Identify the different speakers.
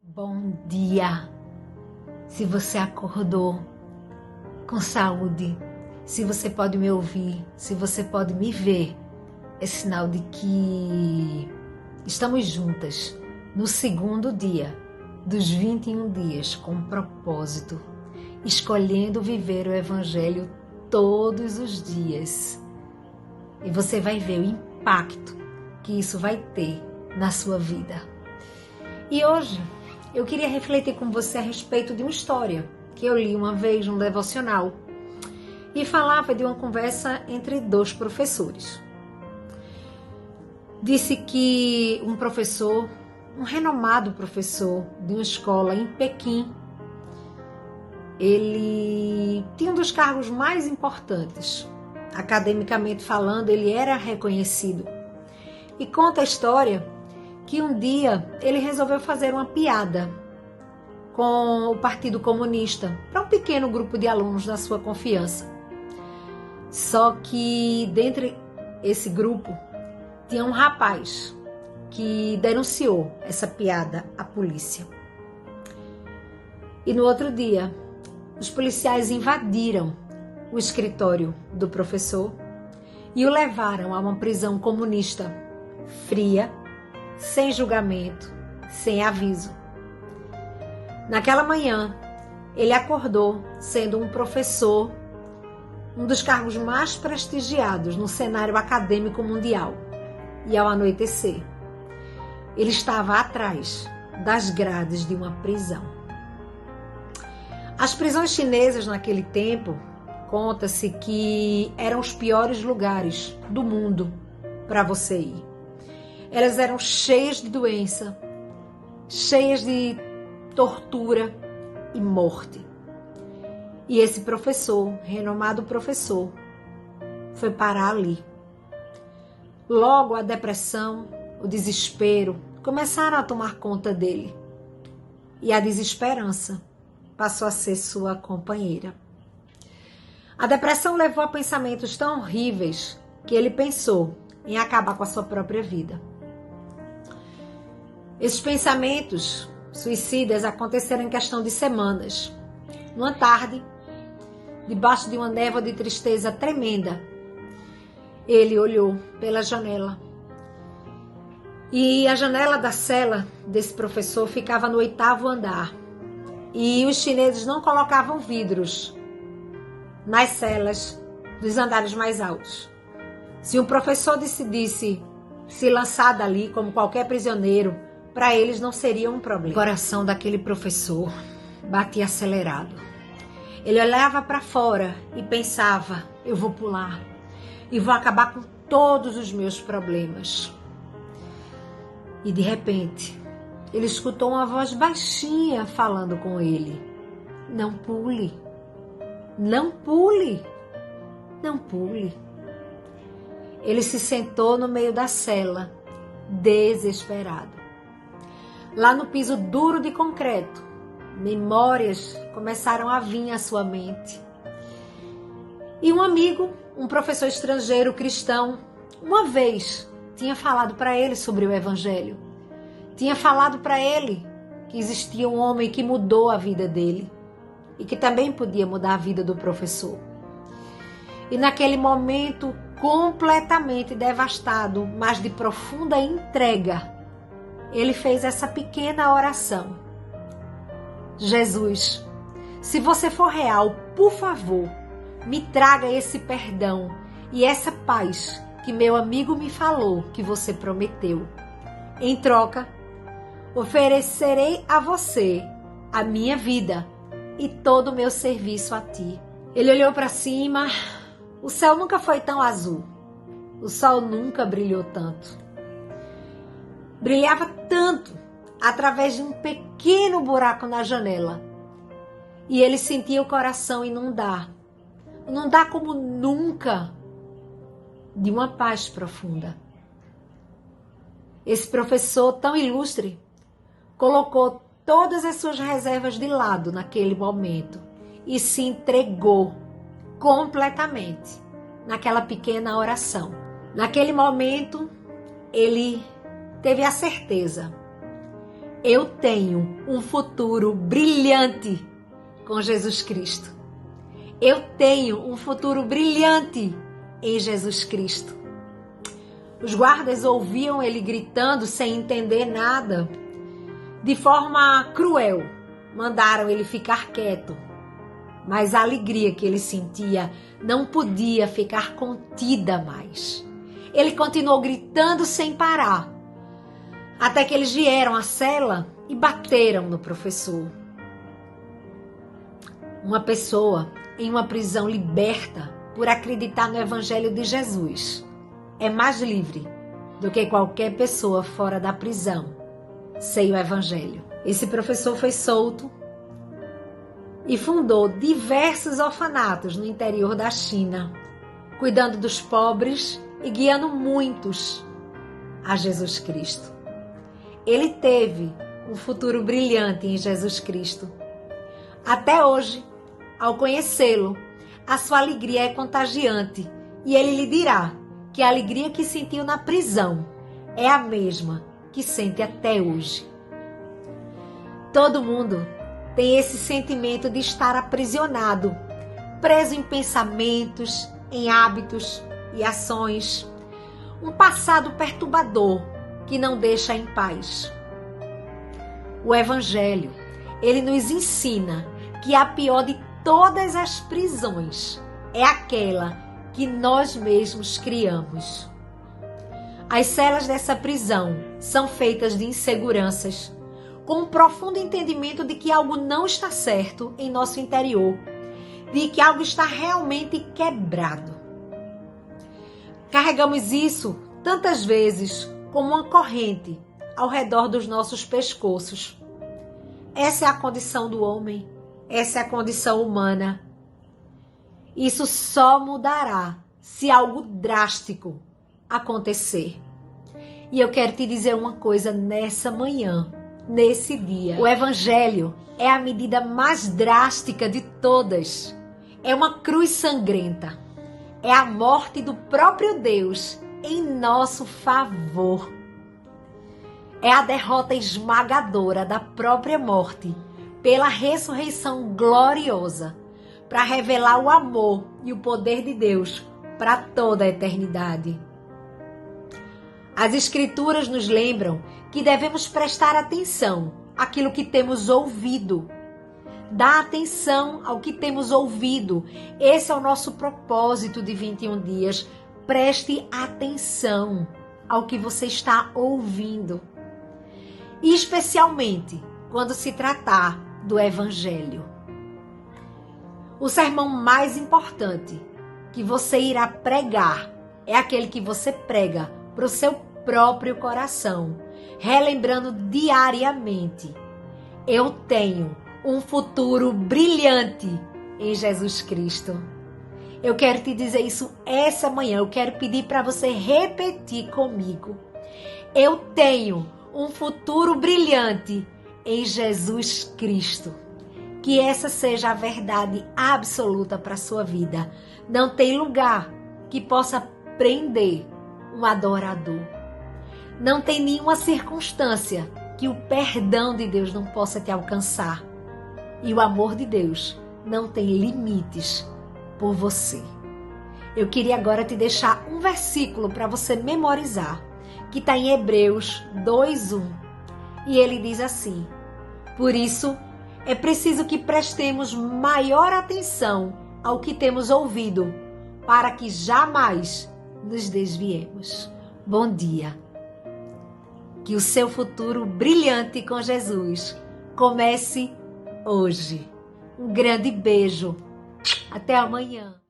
Speaker 1: Bom dia! Se você acordou com saúde, se você pode me ouvir, se você pode me ver, é sinal de que estamos juntas no segundo dia dos 21 dias com propósito, escolhendo viver o Evangelho todos os dias. E você vai ver o impacto que isso vai ter na sua vida. E hoje eu queria refletir com você a respeito de uma história que eu li uma vez num devocional e falava de uma conversa entre dois professores. Disse que um professor, um renomado professor de uma escola em Pequim, ele tinha um dos cargos mais importantes. Academicamente falando, ele era reconhecido. E conta a história que um dia ele resolveu fazer uma piada com o Partido Comunista para um pequeno grupo de alunos da sua confiança. Só que dentre esse grupo tinha um rapaz que denunciou essa piada à polícia. E no outro dia, os policiais invadiram o escritório do professor e o levaram a uma prisão comunista fria, sem julgamento, sem aviso. Naquela manhã, ele acordou sendo um professor, um dos cargos mais prestigiados no cenário acadêmico mundial. E ao anoitecer, ele estava atrás das grades de uma prisão. As prisões chinesas naquele tempo, conta-se que eram os piores lugares do mundo para você ir. Elas eram cheias de doença, cheias de tortura e morte. E esse professor, renomado professor, foi parar ali. Logo a depressão, o desespero começaram a tomar conta dele. E a desesperança passou a ser sua companheira. A depressão levou a pensamentos tão horríveis que ele pensou em acabar com a sua própria vida. Esses pensamentos suicidas aconteceram em questão de semanas. Numa tarde, debaixo de uma névoa de tristeza tremenda, ele olhou pela janela. E a janela da cela desse professor ficava no 8º andar. E os chineses não colocavam vidros nas celas dos andares mais altos. Se um professor decidisse se lançar dali como qualquer prisioneiro, para eles não seria um problema. O coração daquele professor batia acelerado. Ele olhava para fora e pensava: eu vou pular e vou acabar com todos os meus problemas. E de repente, ele escutou uma voz baixinha falando com ele: não pule, não pule, não pule. Ele se sentou no meio da cela, desesperado. Lá no piso duro de concreto, memórias começaram a vir à sua mente. E um amigo, um professor estrangeiro cristão, uma vez tinha falado para ele sobre o Evangelho. Tinha falado para ele que existia um homem que mudou a vida dele e que também podia mudar a vida do professor. E naquele momento, completamente devastado, mas de profunda entrega, ele fez essa pequena oração: Jesus, se você for real, por favor, me traga esse perdão e essa paz que meu amigo me falou que você prometeu. Em troca, oferecerei a você a minha vida e todo o meu serviço a ti. Ele olhou para cima. O céu nunca foi tão azul. O sol nunca brilhou tanto. Brilhava tanto através de um pequeno buraco na janela. E ele sentia o coração inundar como nunca, de uma paz profunda. Esse professor tão ilustre colocou todas as suas reservas de lado naquele momento e se entregou completamente naquela pequena oração. Naquele momento, ele teve a certeza Eu tenho um futuro brilhante com Jesus Cristo. Eu tenho um futuro brilhante em Jesus Cristo. Os guardas ouviam ele gritando sem entender nada. De forma cruel, mandaram ele ficar quieto. Mas a alegria que ele sentia não podia ficar contida mais. Ele continuou gritando sem parar, até que eles vieram à cela e bateram no professor. Uma pessoa em uma prisão liberta por acreditar no Evangelho de Jesus é mais livre do que qualquer pessoa fora da prisão sem o Evangelho. Esse professor foi solto e fundou diversos orfanatos no interior da China, cuidando dos pobres e guiando muitos a Jesus Cristo. Ele teve um futuro brilhante em Jesus Cristo. Até hoje, ao conhecê-lo, a sua alegria é contagiante e ele lhe dirá que a alegria que sentiu na prisão é a mesma que sente até hoje. Todo mundo tem esse sentimento de estar aprisionado, preso em pensamentos, em hábitos e ações, um passado perturbador que não deixa em paz. O Evangelho, ele nos ensina que a pior de todas as prisões é aquela que nós mesmos criamos. As celas dessa prisão são feitas de inseguranças, com um profundo entendimento de que algo não está certo em nosso interior, de que algo está realmente quebrado. Carregamos isso tantas vezes como uma corrente ao redor dos nossos pescoços. Essa é a condição do homem, essa é a condição humana. Isso só mudará se algo drástico acontecer. E eu quero te dizer uma coisa nessa manhã, nesse dia. O Evangelho é a medida mais drástica de todas. É uma cruz sangrenta. É a morte do próprio Deus em nosso favor. É a derrota esmagadora da própria morte pela ressurreição gloriosa para revelar o amor e o poder de Deus para toda a eternidade. As Escrituras nos lembram que devemos prestar atenção àquilo que temos ouvido. Dá atenção ao que temos ouvido. Esse é o nosso propósito de 21 dias. Preste atenção ao que você está ouvindo. E especialmente quando se tratar do Evangelho. O sermão mais importante que você irá pregar é aquele que você prega para o seu próprio coração, relembrando diariamente: eu tenho um futuro brilhante em Jesus Cristo. Eu quero te dizer isso essa manhã. Eu quero pedir para você repetir comigo: eu tenho um futuro brilhante em Jesus Cristo. Que essa seja a verdade absoluta para a sua vida. Não tem lugar que possa prender um adorador. Não tem nenhuma circunstância que o perdão de Deus não possa te alcançar. E o amor de Deus não tem limites por você. Eu queria agora te deixar um versículo para você memorizar, que está em Hebreus 2:1. E ele diz assim: por isso, é preciso que prestemos maior atenção ao que temos ouvido, para que jamais nos desviemos. Bom dia. Que o seu futuro brilhante com Jesus comece hoje. Um grande beijo. Até amanhã.